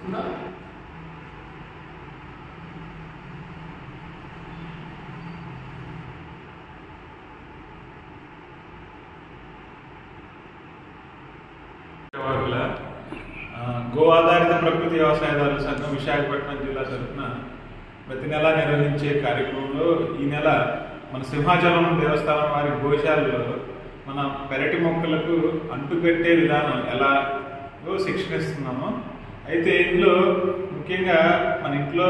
Go ఆధారిత ప్రకృతి వ్యవసాయదారుల సంఘం విశాఖపట్నం జిల్లా తరఫున ప్రతి నెల నిర్వహించే కార్యక్రమంలో ఈ నెల మన సింహాచలం దేవస్థానం వారి గోశాలలో మన పెరటి మొక్కలకు అంటుకట్టే విధానం ఎలాగో శిక్షణ ఇస్తున్నాము. అయితే ఇందులో ముఖ్యంగా మన ఇంట్లో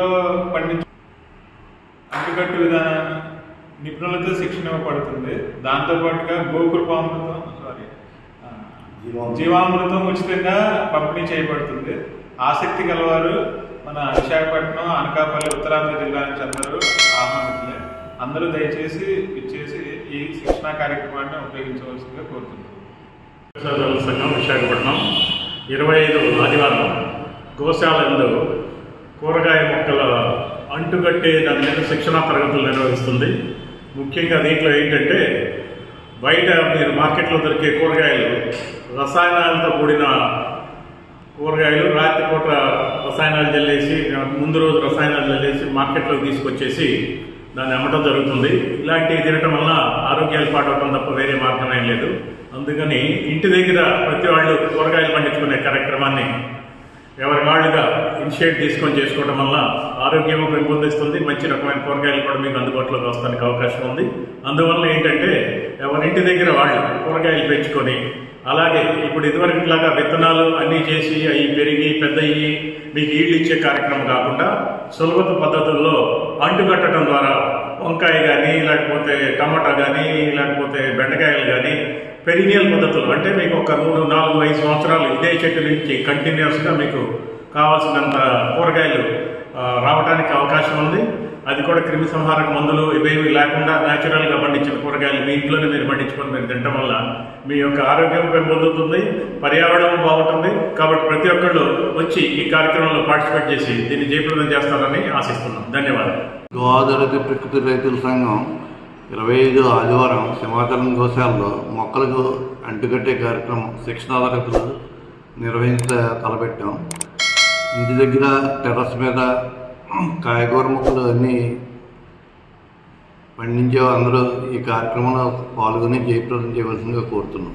పండించే అంటుకట్టు విధానం నిపుణులతో శిక్షణ ఇవ్వబడుతుంది. దాంతోపాటుగా గోకృపామృతం జీవామృతం ఉచితంగా పంపిణీ చేయబడుతుంది. ఆసక్తి గలవారు మన విశాఖపట్నం, అనకాపల్లి, ఉత్తరాంధ్ర జిల్లా నుంచి ఆహ్వానితులే. అందరూ దయచేసి ఇచ్చేసి ఈ శిక్షణా కార్యక్రమాన్ని ఉపయోగించవలసిందిగా కోరుతున్నాం. సంఘం విశాఖపట్నం 25 ఆదివారం గోశాలలో కూరగాయ మొక్కల అంటుకట్టే దాని మీద శిక్షణా తరగతులు నిర్వహిస్తుంది. ముఖ్యంగా దీంట్లో ఏంటంటే బయట మీరు మార్కెట్లో దొరికే కూరగాయలు రసాయనాలతో కూడిన కూరగాయలు రాత్రిపూట రసాయనాలు చల్లేసి ముందు రోజు రసాయనాలు చల్లేసి మార్కెట్లోకి తీసుకొచ్చేసి దాన్ని అమ్మటం జరుగుతుంది. ఇలాంటివి తినటం వల్ల ఆరోగ్యాలు పాడవటం తప్ప వేరే మార్గం ఏం లేదు. అందుకని ఇంటి దగ్గర ప్రతి వాళ్ళు కూరగాయలు పండించుకునే కార్యక్రమాన్ని ఎవరి వాళ్ళుగా ఇనిషియేట్ తీసుకొని చేసుకోవడం వల్ల ఆరోగ్యం పెంపొందిస్తుంది. మంచి రకమైన కూరగాయలు కూడా మీకు అందుబాటులోకి వస్తానికి అవకాశం ఉంది. అందువల్ల ఏంటంటే ఎవరింటి దగ్గర వాళ్ళు కూరగాయలు పెంచుకొని, అలాగే ఇప్పుడు ఇదివరకులాగా విత్తనాలు అన్నీ చేసి అవి పెరిగి పెద్దయ్యి మీకు ఈళ్ళు ఇచ్చే కార్యక్రమం కాకుండా సులభత పద్ధతుల్లో అంటుకట్టడం ద్వారా వంకాయ కానీ, లేకపోతే టమాటా కానీ, లేకపోతే బెండకాయలు కానీ పెరినియల్ పద్ధతులు అంటే మీకు ఒక 3, 4, 5 సంవత్సరాలు ఇదే చెట్టు నుంచి కంటిన్యూస్గా మీకు కావాల్సినంత కూరగాయలు రావడానికి అవకాశం ఉంది. అది కూడా క్రిమి సంహారక మందులు ఇవేవి లేకుండా న్యాచురల్గా పండించిన కూరగాయలు మీ ఇంట్లోనే మీరు పండించుకొని మీరు తినడం వల్ల మీ యొక్క ఆరోగ్యం పెంపొందుతుంది, పర్యావరణం బాగుంటుంది. కాబట్టి ప్రతి ఒక్కళ్ళు వచ్చి ఈ కార్యక్రమంలో పార్టిసిపేట్ చేసి దీన్ని జయప్రదం చేస్తారని ఆశిస్తున్నాం. ధన్యవాదాలు. గో ఆధారిత ప్రకృతి రైతుల సంఘం 25 ఆదివారం సింహాచలం గోశాలలో మొక్కలకు అంటుకట్టే కార్యక్రమం శిక్షణా తరగతులు తలపెట్టాం. ఇంటి దగ్గర టెర్రస్ మీద కాయగూర మొక్కలు అన్నీ పండించే అందరూ ఈ కార్యక్రమంలో పాల్గొని జయప్రదం చేయవలసిందిగా కోరుతున్నాం.